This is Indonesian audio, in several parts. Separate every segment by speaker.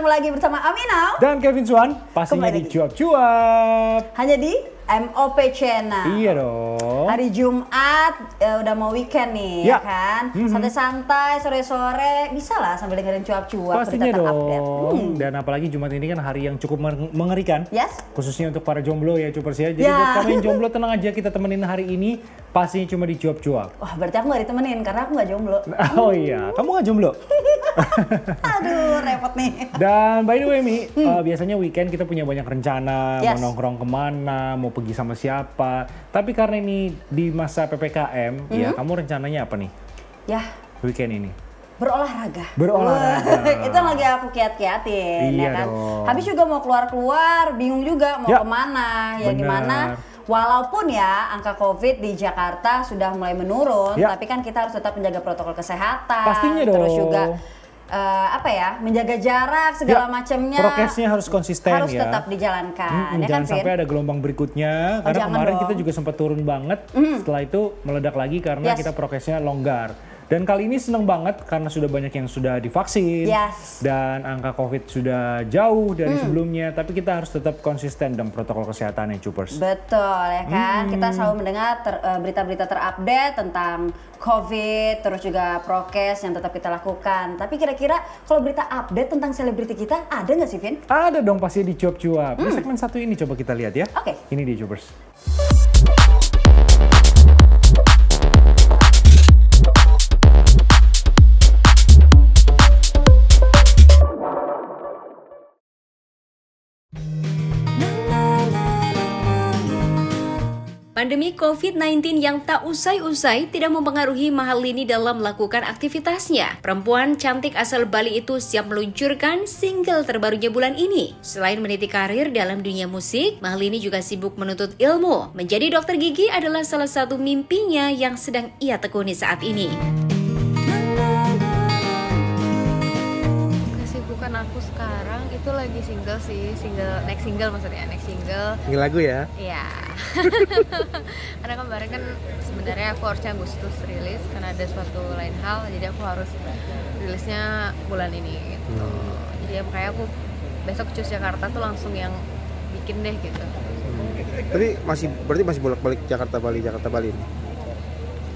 Speaker 1: ketemu lagi bersama Aminau
Speaker 2: dan Kevin Swan, pastinya di Cuap-Cuap.
Speaker 1: Hanya di MOP Channel.
Speaker 2: Iya dong.
Speaker 1: Hari Jumat udah mau weekend nih, ya kan? Santai-santai, sore-sore bisa lah sambil dengerin Cuap-Cuap.
Speaker 2: Pastinya dong. Dan apalagi Jumat ini kan hari yang cukup mengerikan.
Speaker 1: Yes.
Speaker 2: Khususnya untuk para jomblo ya, Cupers ya. Jadi buat kamu yang jomblo tenang aja, kita temenin hari ini. Pastinya cuma di Cuap-Cuap.
Speaker 1: Wah, berarti aku gak ditemenin karena aku gak jomblo.
Speaker 2: Oh iya, kamu gak jomblo?
Speaker 1: Aduh, repot nih.
Speaker 2: Dan by the way Mi, biasanya weekend kita punya banyak rencana,
Speaker 1: Yes.
Speaker 2: mau nongkrong kemana, mau pergi sama siapa. Tapi karena ini di masa PPKM, ya kamu rencananya apa nih
Speaker 1: Ya,
Speaker 2: weekend ini?
Speaker 1: berolahraga.
Speaker 2: Berolahraga.
Speaker 1: Itu yang lagi aku kiat-kiatin,
Speaker 2: Iya
Speaker 1: ya kan?
Speaker 2: dong.
Speaker 1: Habis juga mau keluar-keluar, bingung juga mau kemana, ya
Speaker 2: bener.
Speaker 1: gimana. Walaupun ya angka COVID di Jakarta sudah mulai menurun, tapi kan kita harus tetap menjaga protokol kesehatan.
Speaker 2: Pastinya
Speaker 1: Terus
Speaker 2: dong.
Speaker 1: juga menjaga jarak segala macamnya.
Speaker 2: Prokesnya harus konsisten
Speaker 1: harus
Speaker 2: ya.
Speaker 1: tetap dijalankan. Ya
Speaker 2: Jangan
Speaker 1: kan,
Speaker 2: sampai
Speaker 1: Vin?
Speaker 2: ada gelombang berikutnya, karena
Speaker 1: jangan
Speaker 2: kemarin
Speaker 1: dong.
Speaker 2: kita juga sempat turun banget. Setelah itu meledak lagi karena kita prokesnya longgar. Dan kali ini seneng banget karena sudah banyak yang sudah divaksin.
Speaker 1: Yes.
Speaker 2: Dan angka COVID sudah jauh dari sebelumnya. Tapi kita harus tetap konsisten dalam protokol kesehatannya, Cupers.
Speaker 1: Betul ya kan, kita selalu mendengar berita-berita terupdate tentang COVID, terus juga prokes yang tetap kita lakukan. Tapi kira-kira kalau berita update tentang selebriti kita ada nggak sih, Vin?
Speaker 2: Ada dong pasti di Cuap-Cuap. Di segmen satu ini coba kita lihat ya.
Speaker 1: Oke.
Speaker 2: Ini dia, Cupers.
Speaker 3: Pandemi COVID-19 yang tak usai-usai tidak mempengaruhi Mahalini dalam melakukan aktivitasnya. Perempuan cantik asal Bali itu siap meluncurkan single terbarunya bulan ini. Selain meniti karir dalam dunia musik, Mahalini juga sibuk menuntut ilmu. Menjadi dokter gigi adalah salah satu mimpinya yang sedang ia tekuni saat ini.
Speaker 4: Kesibukan aku sekarang itu lagi single sih, next single.
Speaker 5: Ini lagu ya?
Speaker 4: Iya. Karena kemarin kan sebenarnya aku harusnya Agustus rilis karena ada suatu lain hal, jadi aku harus rilisnya bulan ini gitu. Jadi ya, makanya aku besok cus Jakarta tuh langsung yang bikin deh gitu.
Speaker 5: Tapi berarti masih bolak-balik Jakarta Bali ini.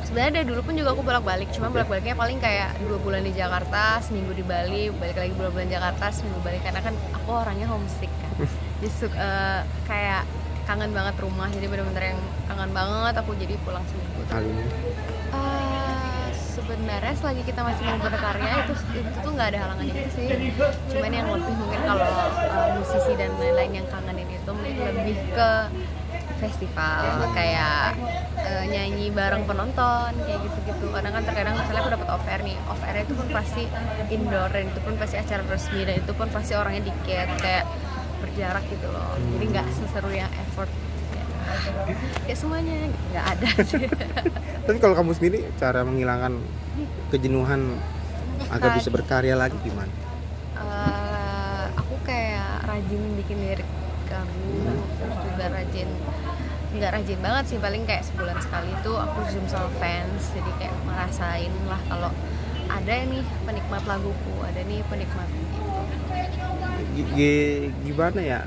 Speaker 4: Sebenarnya dari dulu pun juga aku bolak-balik, cuma bolak-baliknya paling kayak 2 bulan di Jakarta, seminggu di Bali, balik lagi bulan Jakarta, seminggu balik, karena kan aku orangnya homesick kan. Jadi kayak kangen banget rumah, jadi bener-bener yang kangen banget aku, jadi pulang seminggu. Sebenarnya selagi kita masih mau berkarya itu tuh nggak ada halangannya gitu sih. Cuman yang lebih mungkin kalau musisi dan lain-lain yang kangenin itu lebih ke festival kayak nyanyi bareng penonton kayak gitu-gitu. Karena kan terkadang misalnya aku dapat off air nih, off air itu pun pasti indoor dan itu pun pasti acara resmi dan itu pun pasti orangnya dikit kayak berjarak gitu loh. Jadi nggak seseru yang effort ya semuanya gitu, nggak ada sih.
Speaker 5: Tapi kalau kamu sendiri cara menghilangkan kejenuhan agar bisa berkarya lagi gimana?
Speaker 4: Aku kayak rajin bikin lirik lagu, terus juga nggak rajin banget sih, paling kayak sebulan sekali itu aku zoom sama fans, jadi kayak ngerasain lah kalau ada nih penikmat laguku, ada nih penikmat gitu.
Speaker 5: Gimana ya?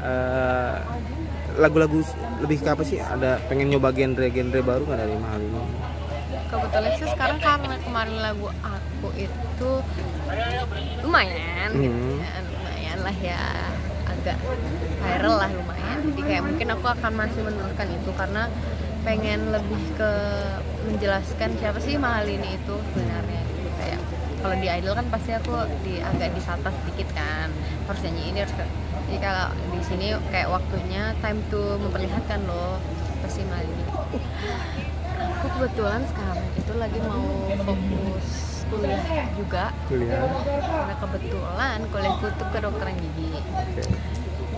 Speaker 5: Lagu-lagu lebih ke apa sih? Ada pengen nyoba genre baru nggak dari Mahalini?
Speaker 4: Kebetulan sih sekarang karena kemarin lagu aku itu lumayan gitu ya, lumayan lah ya, agak viral lah lumayan. Jadi kayak mungkin aku akan masih meneruskan itu karena pengen lebih ke menjelaskan siapa sih Mahalini itu sebenarnya gitu. Kayak kalau di Idol kan pasti aku agak disata sedikit kan, harus nyanyi ini harus. Jadi kalau di sini kayak waktunya time to memperlihatkan loh pasti Mahalini. Aku kebetulan sekarang itu lagi mau fokus kuliah juga. Karena kebetulan kuliahku tuh kedokteran gigi.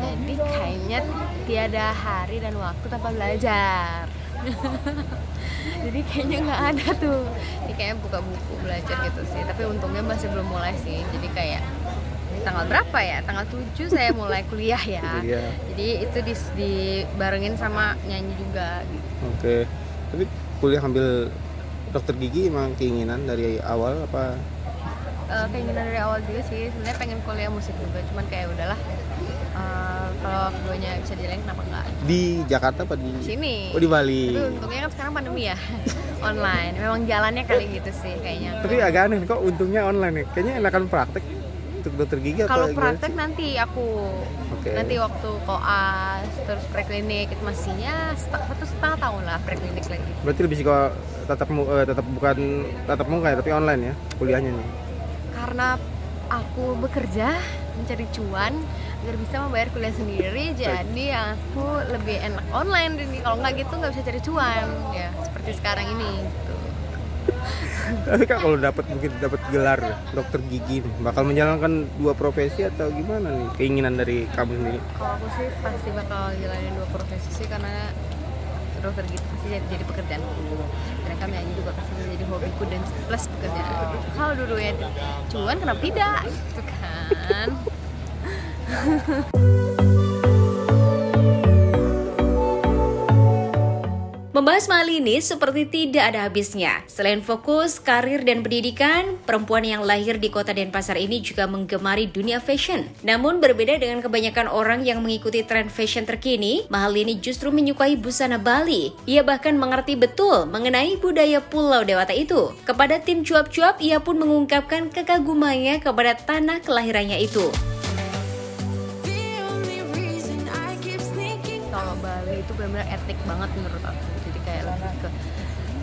Speaker 4: Jadi kayaknya tiada hari dan waktu tanpa belajar. Jadi kayaknya nggak ada tuh. Ini kayaknya buka buku belajar gitu sih. Tapi untungnya masih belum mulai sih. Jadi kayak tanggal berapa ya? Tanggal 7 saya mulai kuliah ya. Jadi itu dibarengin sama nyanyi juga gitu.
Speaker 5: Oke. Tapi kuliah ambil dokter gigi emang keinginan dari awal apa?
Speaker 4: keinginan dari awal juga sih, sebenarnya pengen kuliah musik juga, cuman kayak udahlah, kalau keduanya bisa dilain kenapa enggak.
Speaker 5: Di Jakarta apa di
Speaker 4: Sini.
Speaker 5: Oh, di Bali.
Speaker 4: Tapi untungnya kan sekarang pandemi ya, online. Memang jalannya kali gitu sih kayaknya.
Speaker 5: Tapi agak aneh kok untungnya online ya. Kayaknya enakan praktek untuk dokter gigi atau
Speaker 4: Kalau
Speaker 5: gimana
Speaker 4: praktek
Speaker 5: sih?
Speaker 4: nanti aku,
Speaker 5: Oke.
Speaker 4: nanti waktu koas, terus preklinik itu masihnya 1,5 tahun lah preklinik lagi.
Speaker 5: Berarti lebih sih kalau tetap bukan tatap muka ya, tapi online ya kuliahnya nih.
Speaker 4: Karena aku bekerja mencari cuan agar bisa membayar kuliah sendiri, jadi aku lebih enak online ini. Kalau nggak gitu nggak bisa cari cuan ya, seperti sekarang ini gitu.
Speaker 5: Tapi Kak kalau mungkin dapat gelar dokter gigi nih, bakal menjalankan dua profesi atau gimana nih keinginan dari kamu sendiri?
Speaker 4: Kalau aku sih pasti bakal jalanin 2 profesi sih, karena dokter gitu pasti jadi pekerjaan dan kami nyanyi juga pasti jadi hobiku dan plus pekerjaan. Kalau dua-duanya cuan kenapa tidak gitu kan.
Speaker 3: Membahas mahal ini seperti tidak ada habisnya. Selain fokus, karir, dan pendidikan, perempuan yang lahir di kota Denpasar ini juga menggemari dunia fashion. Namun berbeda dengan kebanyakan orang yang mengikuti tren fashion terkini, Mahalini justru menyukai busana Bali. Ia bahkan mengerti betul mengenai budaya Pulau Dewata itu. Kepada tim cuap-cuap, ia pun mengungkapkan kekagumannya kepada tanah kelahirannya itu.
Speaker 4: Kalau Bali itu benar-benar etik banget menurut aku. Jadi kayak lebih ke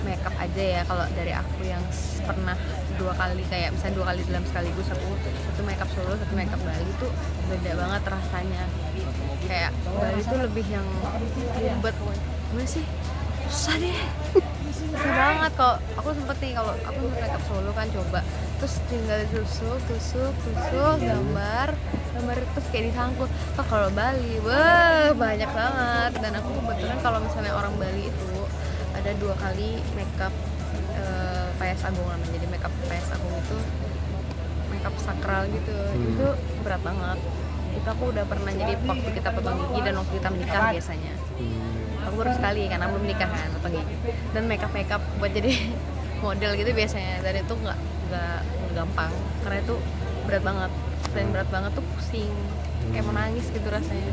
Speaker 4: makeup aja ya. Kalau dari aku yang pernah 2 kali, kayak misalnya 2 kali dalam sekaligus, aku satu makeup Solo, satu makeup Bali, itu beda banget rasanya. Kayak Bali itu lebih yang ribet. Gimana sih? Susah deh. Susah banget. Kalau aku sempet nih, kalau aku makeup Solo kan coba, terus tinggal tusuk gambar terus kayak disangkut. Kalau Bali, wah banyak banget. Dan aku kebetulan kalau misalnya orang Bali itu ada 2 kali makeup Payas Agung namanya. Jadi makeup Payas Agung itu makeup sakral gitu. Itu berat banget. Itu aku udah pernah jadi waktu kita potong gigi dan waktu kita menikah biasanya. Aku baru sekali karena belum nikah kan potong gigi. Dan makeup buat jadi model gitu biasanya. Dan itu nggak gampang karena itu berat banget. Selain berat banget tuh pusing, kayak mau nangis gitu rasanya.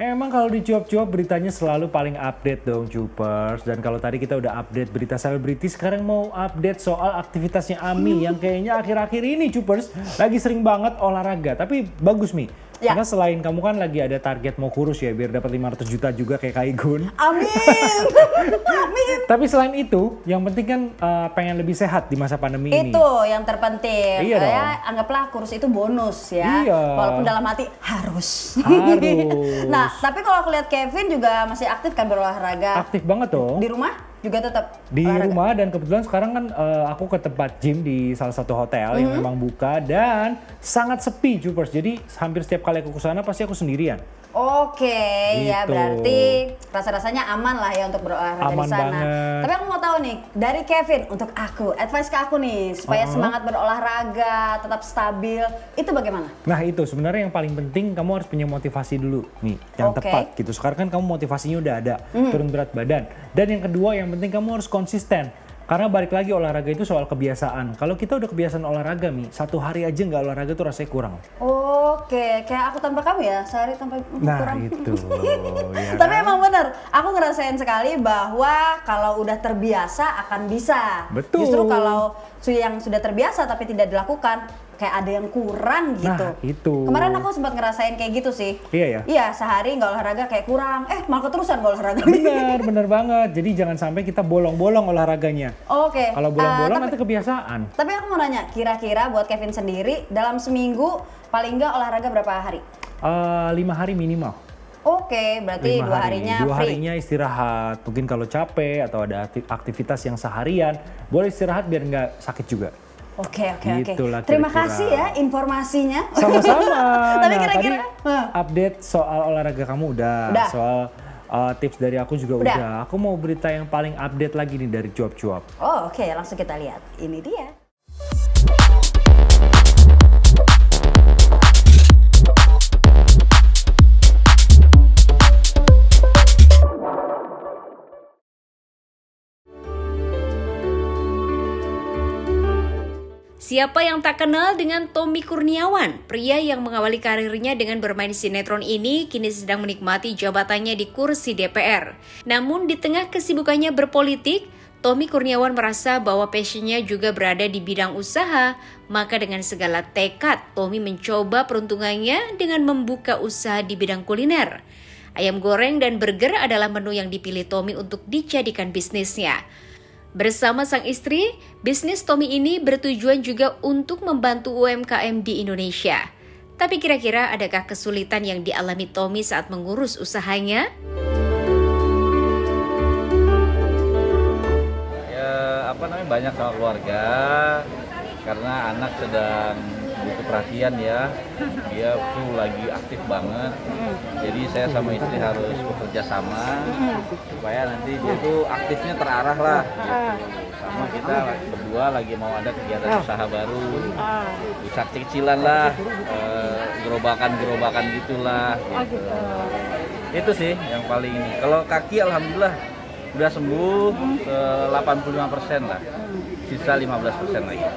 Speaker 2: Emang kalau di cuap-cuap beritanya selalu paling update dong Cupers. Dan kalau tadi kita udah update berita selebriti, sekarang mau update soal aktivitasnya Ami yang kayaknya akhir-akhir ini Cupers lagi sering banget olahraga. Tapi bagus Mi,
Speaker 1: Ya.
Speaker 2: karena selain kamu kan lagi ada target mau kurus ya biar dapat 500 juta juga kayak Kaigun.
Speaker 1: Amin. Amin.
Speaker 2: Tapi selain itu, yang penting kan pengen lebih sehat di masa pandemi ini.
Speaker 1: Itu yang terpenting.
Speaker 2: Iya dong.
Speaker 1: Ya, anggaplah kurus itu bonus ya.
Speaker 2: Iya.
Speaker 1: Walaupun dalam hati harus.
Speaker 2: Harus.
Speaker 1: Nah, tapi kalau aku lihat Kevin juga masih aktif kan berolahraga.
Speaker 2: Aktif banget dong.
Speaker 1: Di rumah juga tetap
Speaker 2: Di
Speaker 1: olahraga.
Speaker 2: rumah, dan kebetulan sekarang kan aku ke tempat gym di salah satu hotel yang memang buka dan sangat sepi Cupers. Jadi hampir setiap kali aku ke sana pasti aku sendirian.
Speaker 1: Oke, ya
Speaker 2: Gitu.
Speaker 1: berarti rasa-rasanya aman lah ya untuk berolahraga
Speaker 2: Aman
Speaker 1: di sana.
Speaker 2: banget.
Speaker 1: Tapi aku mau tahu nih, dari Kevin untuk aku, advice ke aku nih supaya semangat berolahraga, tetap stabil, itu bagaimana?
Speaker 2: Nah itu sebenarnya yang paling penting, kamu harus punya motivasi dulu nih yang
Speaker 1: Oke.
Speaker 2: tepat gitu. Sekarang kan kamu motivasinya udah ada, turun berat badan. Dan yang kedua yang penting kamu harus konsisten. Karena balik lagi olahraga itu soal kebiasaan. Kalau kita udah kebiasaan olahraga Mi, 1 hari aja nggak olahraga tuh rasanya kurang.
Speaker 1: Oke, kayak aku tanpa kamu ya, sehari tanpa
Speaker 2: Nah
Speaker 1: kurang.
Speaker 2: itu. Ya
Speaker 1: Tapi
Speaker 2: kan?
Speaker 1: emang bener, aku ngerasain sekali bahwa kalau udah terbiasa akan bisa.
Speaker 2: Betul.
Speaker 1: Justru kalau yang sudah terbiasa tapi tidak dilakukan, kayak ada yang kurang gitu.
Speaker 2: Nah, itu.
Speaker 1: Kemarin aku sempat ngerasain kayak gitu sih.
Speaker 2: Iya ya?
Speaker 1: Iya, sehari nggak olahraga kayak kurang. Malah keterusan nggak olahraga.
Speaker 2: Bener banget. Jadi jangan sampai kita bolong-bolong olahraganya.
Speaker 1: Oke.
Speaker 2: Kalau bolong-bolong
Speaker 1: tapi,
Speaker 2: nanti kebiasaan.
Speaker 1: tapi aku mau nanya, kira-kira buat Kevin sendiri, dalam seminggu paling nggak olahraga berapa hari?
Speaker 2: 5 hari minimal.
Speaker 1: Oke, berarti
Speaker 2: 5
Speaker 1: 2 harinya
Speaker 2: 2
Speaker 1: free.
Speaker 2: harinya istirahat. Mungkin kalau capek atau ada aktivitas yang seharian, boleh istirahat biar nggak sakit juga.
Speaker 1: Oke.
Speaker 2: Gitulah
Speaker 1: Terima
Speaker 2: kira-kira.
Speaker 1: kasih ya informasinya.
Speaker 2: Sama-sama.
Speaker 1: Tapi
Speaker 2: Nah,
Speaker 1: kira-kira,
Speaker 2: tadi update soal olahraga kamu udah.
Speaker 1: Udah.
Speaker 2: Soal tips dari aku juga
Speaker 1: Udah.
Speaker 2: udah. Aku mau berita yang paling update lagi nih dari cuap-cuap.
Speaker 1: Oh, oke, langsung kita lihat. Ini dia.
Speaker 3: Siapa yang tak kenal dengan Tommy Kurniawan? Pria yang mengawali karirnya dengan bermain sinetron ini kini sedang menikmati jabatannya di kursi DPR. Namun di tengah kesibukannya berpolitik, Tommy Kurniawan merasa bahwa passionnya juga berada di bidang usaha. Maka dengan segala tekad, Tommy mencoba peruntungannya dengan membuka usaha di bidang kuliner. Ayam goreng dan burger adalah menu yang dipilih Tommy untuk dijadikan bisnisnya. Bersama sang istri, bisnis Tommy ini bertujuan juga untuk membantu UMKM di Indonesia. Tapi kira-kira adakah kesulitan yang dialami Tommy saat mengurus usahanya?
Speaker 6: Ya, banyak sama keluarga, karena anak sedang butuh perhatian ya. Dia tuh lagi aktif banget. Jadi saya sama istri harus bekerja sama supaya nanti dia tuh aktifnya terarah lah gitu. Sama kita berdua lagi mau ada kegiatan usaha baru, usaha kecil-kecilan lah, gerobakan gitulah gitu. Itu sih yang paling ini. Kalau kaki alhamdulillah udah sembuh 85% lah, sisa 15% lagi.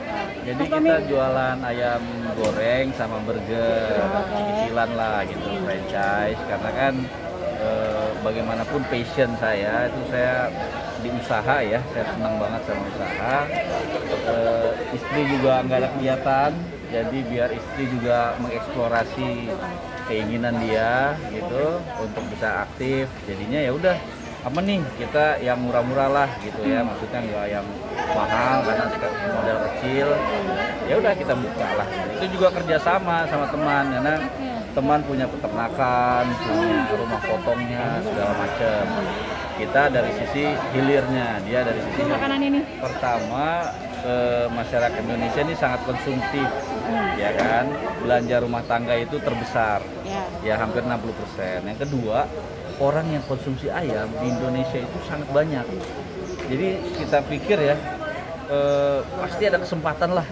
Speaker 6: Jadi kita jualan ayam goreng sama burger, cicilan lah gitu, franchise. Karena kan bagaimanapun passion saya itu saya di usaha ya, saya senang banget sama usaha. Istri juga nggak ada kegiatan, jadi biar istri juga mengeksplorasi keinginan dia gitu untuk bisa aktif. Jadinya ya udah apa nih, kita yang murah-murah lah gitu ya, maksudnya nggak yang mahal karena modal kecil. Ya udah kita buka lah. Itu juga kerjasama sama teman, karena teman punya peternakan, punya rumah potongnya segala macam. Kita dari sisi hilirnya, dia dari sisi makanan ini. Pertama, masyarakat Indonesia ini sangat konsumtif, ya kan. Belanja rumah tangga itu terbesar, ya hampir 60%. Yang kedua, orang yang konsumsi ayam di Indonesia itu sangat banyak. Jadi kita pikir ya, pasti ada kesempatan lah,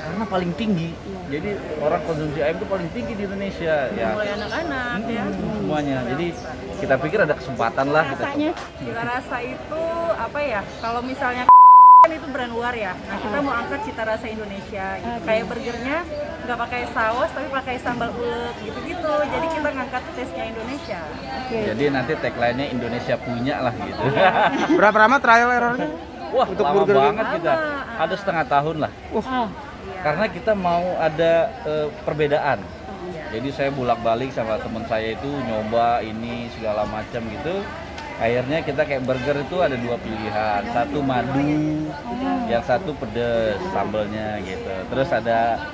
Speaker 6: karena paling tinggi. Jadi orang konsumsi ayam itu paling tinggi di Indonesia. Mulai anak-anak ya. Semuanya. Jadi kita pikir ada kesempatan lah.
Speaker 7: Cita rasa itu apa ya? Kalau misalnya kan itu brand luar ya. Nah kita mau angkat cita rasa Indonesia. Gitu. Kayak burgernya nggak pakai saus tapi pakai sambal ulet gitu-gitu. Jadi kita ngangkat taste-nya Indonesia.
Speaker 6: Jadi nanti tagline-nya Indonesia punya lah gitu.
Speaker 5: Berapa lama trial errornya?
Speaker 6: Wah,
Speaker 5: untuk
Speaker 6: lama
Speaker 5: burger
Speaker 6: banget kita. Ada setengah tahun lah. Karena kita mau ada perbedaan. Jadi saya bolak-balik sama teman saya itu nyoba ini segala macam gitu. Akhirnya kita kayak burger itu ada dua pilihan, satu madu, yang satu pedes sambelnya gitu. Terus ada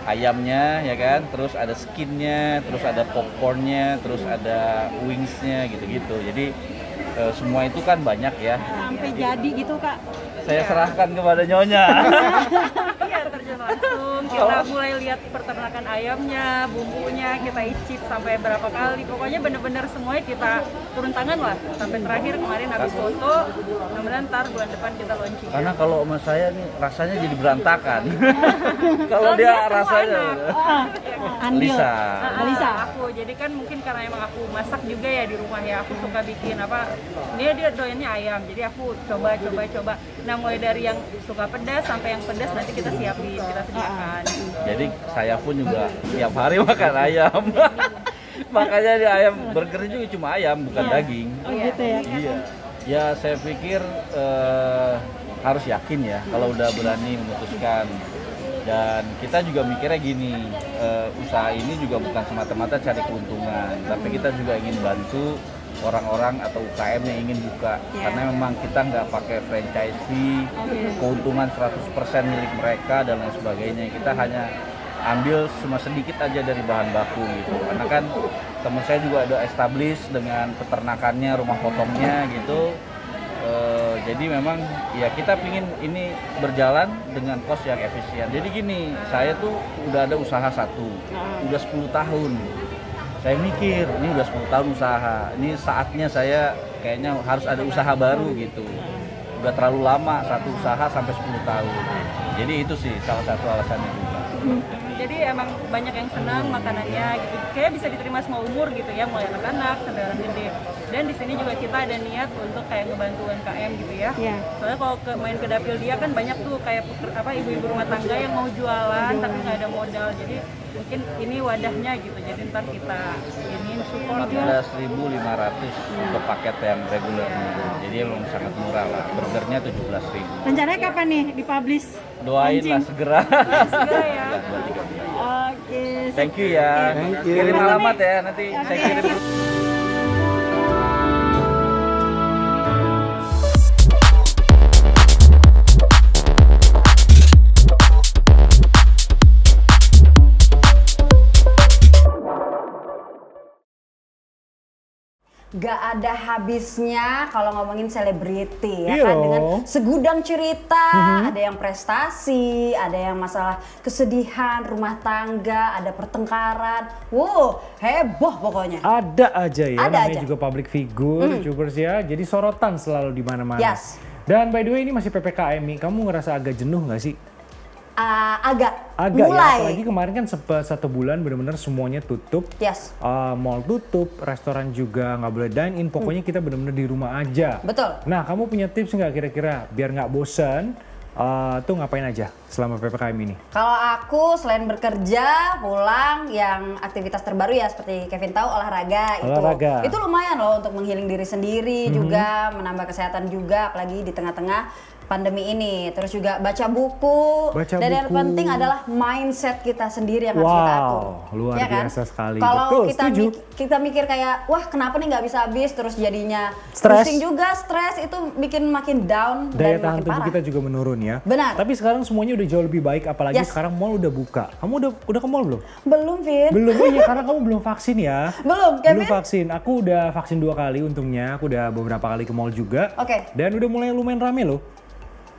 Speaker 6: ayamnya ya kan, terus ada skinnya, terus ada popcornnya, terus ada wingsnya gitu-gitu. Jadi semua itu kan banyak ya.
Speaker 7: Sampai jadi gitu Kak.
Speaker 6: Saya serahkan kepada Nyonya.
Speaker 7: Iya, terjun langsung. Kita mulai lihat peternakan ayamnya, bumbunya, kita icip sampai berapa kali. Pokoknya bener-bener semuanya kita turun tangan lah. Sampai terakhir kemarin habis foto, mudah-mudahan ntar bulan depan kita launching.
Speaker 6: Karena kalau sama saya nih rasanya jadi berantakan. Kalau dia rasanya Lisa.
Speaker 7: Lisa. Aku jadi kan mungkin karena emang aku masak juga ya di rumah ya. Aku suka bikin apa? Dia doyannya ayam. Jadi aku coba. Nah mulai dari yang suka pedas sampai yang pedas nanti kita siapin, kita sediakan.
Speaker 6: Jadi saya pun juga tiap hari makan ayam. Makanya di ayam burger juga cuma ayam, bukan daging.
Speaker 7: Oh gitu ya?
Speaker 6: Iya. Ya saya pikir harus yakin ya kalau udah berani memutuskan. Dan kita juga mikirnya gini, usaha ini juga bukan semata-mata cari keuntungan, tapi kita juga ingin bantu orang-orang atau UKM yang ingin buka. Karena memang kita nggak pakai franchisee, keuntungan 100% milik mereka dan lain sebagainya. Kita hanya ambil cuma sedikit aja dari bahan baku gitu. Karena kan teman saya juga ada establish dengan peternakannya, rumah potongnya gitu. Jadi memang ya kita pingin ini berjalan dengan cost yang efisien. Jadi gini, saya tuh udah ada usaha satu, udah 10 tahun. Saya mikir, ini udah 10 tahun usaha, ini saatnya saya kayaknya harus ada usaha baru gitu. Udah terlalu lama satu usaha sampai 10 tahun. Jadi itu sih salah satu alasannya juga.
Speaker 7: jadi emang banyak yang senang makanannya gitu, kayak bisa diterima semua umur gitu ya, mulai anak-anak sampai orang gede. Dan di sini juga kita ada niat untuk kayak ngebantu UMKM gitu ya. Soalnya kalau main ke dapil dia kan banyak tuh kayak ibu-ibu rumah tangga yang mau jualan tapi nggak ada modal, jadi mungkin ini wadahnya gitu. Jadi ntar kita ingin support
Speaker 6: 14.500 untuk paket yang reguler, jadi emang sangat murah lah. Burgernya 17.000.
Speaker 8: Rencananya kapan nih dipublish?
Speaker 6: Doain lah segera.
Speaker 7: segera ya.
Speaker 8: Oke.
Speaker 6: Thank you ya.
Speaker 5: Thank you.
Speaker 6: Kirim alamat ya, nanti saya kirim.
Speaker 1: Gak ada habisnya kalau ngomongin selebriti ya
Speaker 2: Iya
Speaker 1: kan,
Speaker 2: dong.
Speaker 1: dengan segudang cerita, ada yang prestasi, ada yang masalah kesedihan, rumah tangga, ada pertengkaran, wow heboh pokoknya.
Speaker 2: Ada aja ya,
Speaker 1: Ada
Speaker 2: namanya
Speaker 1: aja.
Speaker 2: juga public figure, YouTubers ya, jadi sorotan selalu di mana-mana.
Speaker 1: Yes.
Speaker 2: Dan by the way ini masih PPKM nih, kamu ngerasa agak jenuh nggak sih?
Speaker 1: Agak
Speaker 2: Agak
Speaker 1: mulai.
Speaker 2: ya, apalagi kemarin kan sempat 1 bulan benar-benar semuanya tutup.
Speaker 1: Yes.
Speaker 2: Mall tutup, restoran juga nggak boleh dine in, pokoknya kita benar-benar di rumah aja.
Speaker 1: Betul.
Speaker 2: Nah, kamu punya tips nggak kira-kira biar nggak bosan? Tuh ngapain aja selama PPKM ini?
Speaker 1: Kalau aku selain bekerja, pulang, yang aktivitas terbaru ya seperti Kevin tahu olahraga.
Speaker 2: Olahraga.
Speaker 1: Itu lumayan loh untuk menghealing diri sendiri, juga menambah kesehatan juga, apalagi di tengah-tengah pandemi ini. Terus juga baca buku. Dan yang
Speaker 2: buku.
Speaker 1: penting adalah mindset kita sendiri yang harus kita atur.
Speaker 2: Luar
Speaker 1: Ya kan?
Speaker 2: biasa sekali.
Speaker 1: Kalau
Speaker 2: Betul,
Speaker 1: kita
Speaker 2: setuju.
Speaker 1: kita mikir kayak, wah kenapa nih nggak bisa habis, terus jadinya
Speaker 2: Stres.
Speaker 1: pusing juga, stres itu bikin makin down
Speaker 2: Daya
Speaker 1: dan
Speaker 2: tahan
Speaker 1: makin
Speaker 2: tubuh
Speaker 1: parah.
Speaker 2: kita juga menurun ya.
Speaker 1: Benar.
Speaker 2: Tapi sekarang semuanya udah jauh lebih baik, apalagi
Speaker 1: Yes.
Speaker 2: sekarang mall udah buka. Kamu udah ke mall belum?
Speaker 1: Belum, Vin.
Speaker 2: Belum, oh iya karena kamu belum vaksin ya.
Speaker 1: Belum, Kevin?
Speaker 2: Belum vaksin. Aku udah vaksin 2 kali untungnya. Aku udah beberapa kali ke mall juga.
Speaker 1: Oke.
Speaker 2: Dan udah mulai lumayan rame loh.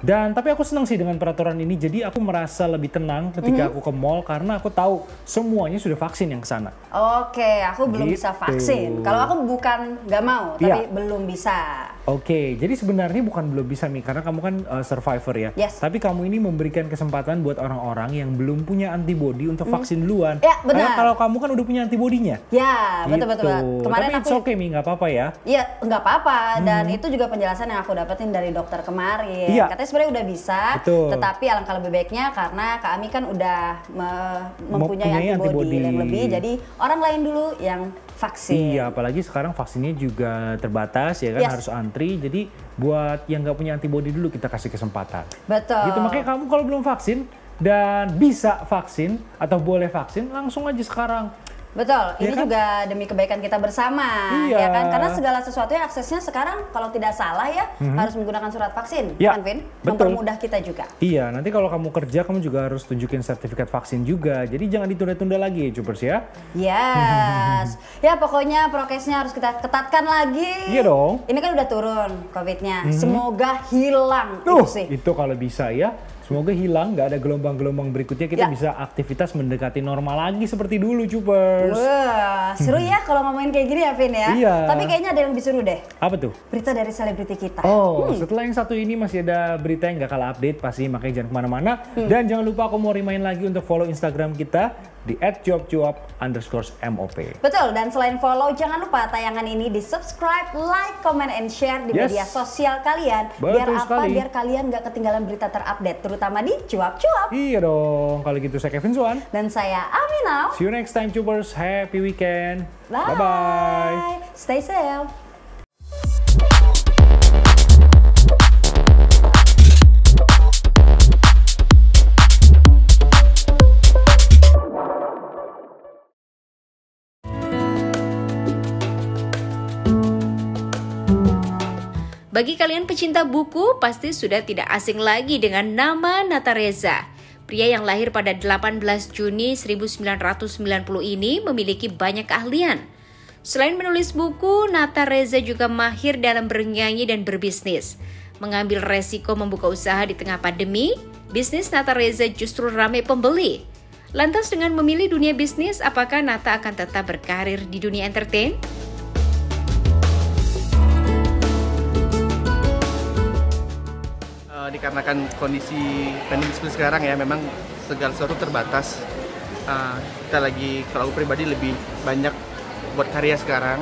Speaker 2: Dan tapi aku senang sih dengan peraturan ini. Jadi aku merasa lebih tenang ketika aku ke mall karena aku tahu semuanya sudah vaksin yang ke sana.
Speaker 1: Oke, aku belum
Speaker 2: Gitu.
Speaker 1: bisa vaksin. Kalau aku bukan nggak mau, tapi
Speaker 2: Iya.
Speaker 1: belum bisa.
Speaker 2: Oke, jadi sebenarnya bukan belum bisa Mi, karena kamu kan survivor ya.
Speaker 1: Yes.
Speaker 2: Tapi kamu ini memberikan kesempatan buat orang-orang yang belum punya antibodi untuk vaksin duluan.
Speaker 1: Ya, benar.
Speaker 2: Karena kalau kamu kan udah punya antibodinya.
Speaker 1: Ya, betul-betul.
Speaker 2: Gitu.
Speaker 1: Kemarin
Speaker 2: Tapi
Speaker 1: aku
Speaker 2: it's okay Mi, nggak apa-apa ya.
Speaker 1: Iya, nggak apa-apa. Dan itu juga penjelasan yang aku dapetin dari dokter kemarin.
Speaker 2: Iya.
Speaker 1: Katanya sebenarnya udah bisa,
Speaker 2: Betul.
Speaker 1: tetapi alangkah lebih baiknya karena Kak Ami kan udah mempunyai
Speaker 2: Mempunyai
Speaker 1: antibodi yang
Speaker 2: antibodi.
Speaker 1: lebih. Jadi orang lain dulu yang vaksin.
Speaker 2: Iya, apalagi sekarang vaksinnya juga terbatas ya kan,
Speaker 1: Yes.
Speaker 2: harus antri. Jadi buat yang nggak punya antibodi dulu kita kasih kesempatan.
Speaker 1: Betul.
Speaker 2: Gitu, makanya kamu kalau belum vaksin dan bisa vaksin atau boleh vaksin, langsung aja sekarang.
Speaker 1: Betul,
Speaker 2: Iya
Speaker 1: ini
Speaker 2: kan?
Speaker 1: juga demi kebaikan kita bersama,
Speaker 2: Iya.
Speaker 1: ya kan? Karena segala sesuatu yang aksesnya sekarang kalau tidak salah ya harus menggunakan surat vaksin,
Speaker 2: Ya,
Speaker 1: kan Vin?
Speaker 2: betul.
Speaker 1: Mempermudah kita juga.
Speaker 2: Iya, nanti kalau kamu kerja kamu juga harus tunjukin sertifikat vaksin juga. Jadi jangan ditunda-tunda lagi ya, Jupers ya.
Speaker 1: Yes, ya pokoknya prokesnya harus kita ketatkan lagi.
Speaker 2: Iya dong.
Speaker 1: Ini kan udah turun COVID-nya, semoga hilang
Speaker 2: Tuh,
Speaker 1: itu sih.
Speaker 2: itu kalau bisa ya. Semoga hilang, nggak ada gelombang-gelombang berikutnya. Kita
Speaker 1: Ya.
Speaker 2: bisa aktivitas mendekati normal lagi seperti dulu, Jupers.
Speaker 1: Wah, seru ya kalau ngomongin kayak gini ya, Vin ya.
Speaker 2: Iya.
Speaker 1: Tapi kayaknya ada yang lebih seru deh.
Speaker 2: Apa tuh?
Speaker 1: Berita dari selebriti kita.
Speaker 2: Oh, setelah yang satu ini masih ada berita yang nggak kalah update pasti, makanya jangan kemana-mana. Dan jangan lupa aku mau remind lagi untuk follow Instagram kita di @cuap_cuap_mop.
Speaker 1: Betul, dan selain follow, jangan lupa tayangan ini di subscribe, like, comment, and share di
Speaker 2: Yes.
Speaker 1: media sosial kalian.
Speaker 2: Betul
Speaker 1: Biar apa?
Speaker 2: sekali.
Speaker 1: Biar kalian nggak ketinggalan berita terupdate, terutama di Cuap-Cuap.
Speaker 2: Iya dong, kalau gitu saya Kevin Zuan.
Speaker 1: Dan saya Aminau.
Speaker 2: See you next time, Cupers. Happy weekend.
Speaker 1: Bye.
Speaker 2: Bye-bye.
Speaker 1: Stay safe.
Speaker 3: Bagi kalian pecinta buku, pasti sudah tidak asing lagi dengan nama Nata Reza. Pria yang lahir pada 18 Juni 1990 ini memiliki banyak keahlian. Selain menulis buku, Nata Reza juga mahir dalam bernyanyi dan berbisnis. Mengambil resiko membuka usaha di tengah pandemi, bisnis Nata Reza justru ramai pembeli. Lantas dengan memilih dunia bisnis, apakah Nata akan tetap berkarir di dunia entertain?
Speaker 9: Dikarenakan kondisi pandemi seperti sekarang ya, memang segala sesuatu terbatas.
Speaker 5: kita lagi, kalau aku pribadi lebih banyak buat karya sekarang.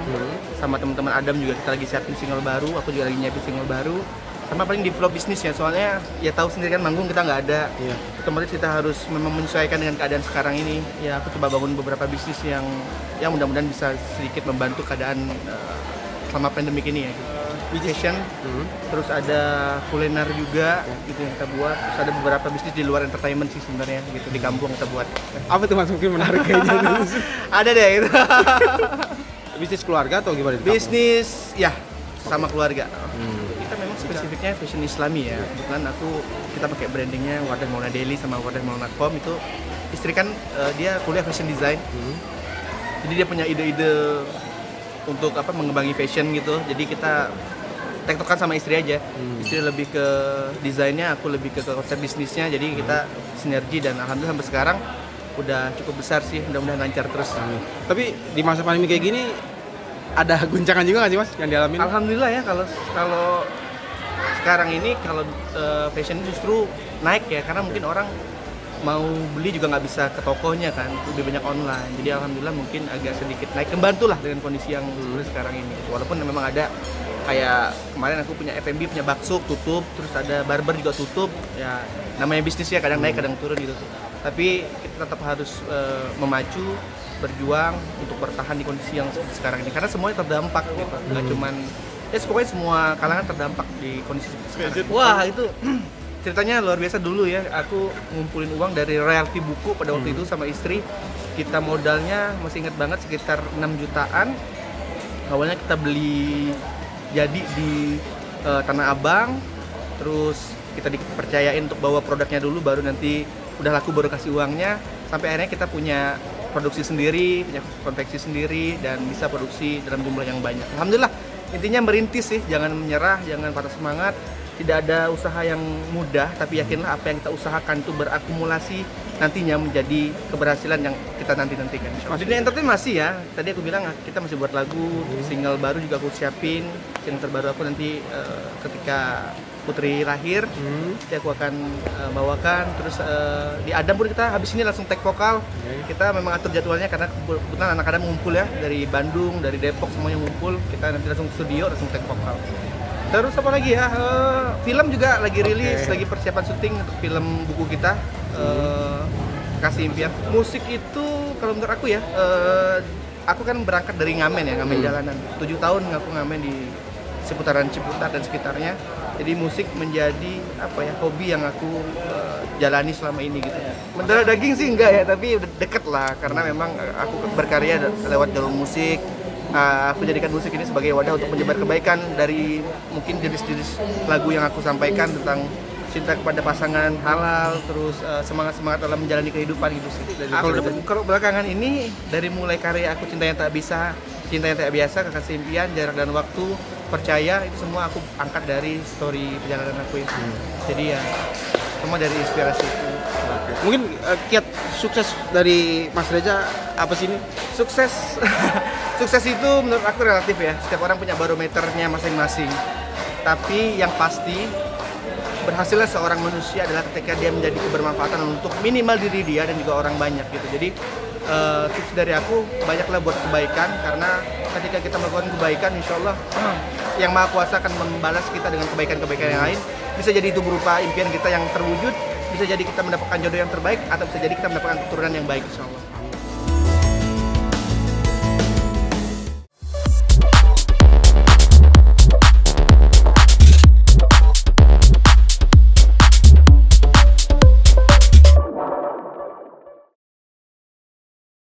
Speaker 5: Sama teman-teman Adam juga kita lagi siapin single baru, aku juga lagi nyiapin single baru. Sama paling develop bisnis ya, soalnya ya tahu sendiri kan manggung kita nggak ada. Otomatis kita harus memang menyesuaikan dengan keadaan sekarang ini. Ya aku coba bangun beberapa bisnis yang mudah-mudahan bisa sedikit membantu keadaan selama pandemik ini ya. Fashion, terus ada kuliner juga gitu yang kita buat. Terus ada beberapa bisnis di luar entertainment sih sebenarnya gitu, di kampung kita buat.
Speaker 9: Apa tuh Mas, mungkin menarik kayaknya?
Speaker 5: Ada deh gitu.
Speaker 9: Bisnis keluarga atau gimana?
Speaker 5: Bisnis ya sama keluarga. Kita memang spesifiknya fashion Islami ya. Kebetulan kita pakai brandingnya Wardah Maulana Daily sama Wardah Maulana.com. Itu istri kan dia kuliah fashion design. Jadi dia punya ide-ide untuk mengembangi fashion gitu. Jadi kita tektokan sama istri aja. Istri lebih ke desainnya, aku lebih ke konsep bisnisnya. Jadi kita sinergi dan alhamdulillah sampai sekarang udah cukup besar sih. Mudah-mudahan lancar terus.
Speaker 9: Tapi di masa pandemi kayak gini ada guncangan juga nggak sih Mas yang dialami?
Speaker 5: Alhamdulillah ya, kalau sekarang ini kalau fashion justru naik ya, karena mungkin orang mau beli juga nggak bisa ke tokonya kan, lebih banyak online. Jadi alhamdulillah mungkin agak sedikit naik, membantu lah dengan kondisi yang sekarang ini. Walaupun memang ada kayak kemarin aku punya F&B, punya bakso tutup, terus ada barber juga tutup. Ya namanya bisnis ya, kadang naik kadang turun gitu. Tapi kita tetap harus memacu, berjuang untuk bertahan di kondisi yang sekarang ini, karena semuanya terdampak gitu. Nggak cuman pokoknya semua kalangan terdampak di kondisi sekarang. Wah itu ceritanya luar biasa dulu ya. Aku ngumpulin uang dari royalti buku pada waktu itu sama istri. Kita modalnya masih ingat banget sekitar 6 jutaan. Awalnya kita beli jadi di Tanah Abang, terus kita dipercayain untuk bawa produknya dulu, baru nanti udah laku baru kasih uangnya. Sampai akhirnya kita punya produksi sendiri, punya konveksi sendiri, dan bisa produksi dalam jumlah yang banyak. Alhamdulillah, intinya merintis sih, jangan menyerah, jangan patah semangat. Tidak ada usaha yang mudah, tapi yakinlah apa yang kita usahakan itu berakumulasi nantinya menjadi keberhasilan yang kita nantikan. Di entertain masih ya, tadi aku bilang kita masih buat lagu, single baru juga aku siapin. Single terbaru aku nanti ketika Putri lahir, nanti aku akan bawakan. Terus di Adam pun kita habis ini langsung take vokal. Kita memang atur jadwalnya karena kebetulan anak Adam ngumpul ya, dari Bandung, dari Depok semuanya ngumpul. Kita nanti langsung studio, langsung take vokal. Terus apa lagi ya, film juga lagi rilis, lagi persiapan syuting untuk film buku kita, Kasih Impian. Musik itu kalau menurut aku ya, aku kan berangkat dari ngamen ya, ngamen jalanan. 7 tahun aku ngamen di seputaran Ciputat dan sekitarnya. Jadi musik menjadi hobi yang aku jalani selama ini gitu. Mendarah daging sih enggak ya, tapi udah deket lah, karena memang aku berkarya lewat jalur musik. Aku jadikan musik ini sebagai wadah untuk menyebar kebaikan dari mungkin jenis-jenis lagu yang aku sampaikan tentang cinta kepada pasangan halal, terus semangat-semangat dalam menjalani kehidupan gitu sih. Kalau belakangan ini dari mulai karya aku Cinta Yang Tak Bisa, Cinta Yang Tak Biasa, Kekasih Impian, Jarak dan Waktu, Percaya, itu semua aku angkat dari story perjalanan aku itu. Jadi ya semua dari inspirasi itu.
Speaker 9: Mungkin kiat sukses dari Mas Reza apa sih ini?
Speaker 5: Sukses itu menurut aku relatif ya. Setiap orang punya barometernya masing-masing. Tapi yang pasti berhasilnya seorang manusia adalah ketika dia menjadi kebermanfaatan untuk minimal diri dia dan juga orang banyak gitu. Jadi tips dari aku banyaklah buat kebaikan, karena ketika kita melakukan kebaikan, insya Allah Yang Maha Kuasa akan membalas kita dengan kebaikan-kebaikan yang lain. Bisa jadi itu berupa impian kita yang terwujud, bisa jadi kita mendapatkan jodoh yang terbaik, atau bisa jadi kita mendapatkan keturunan yang baik, insya Allah.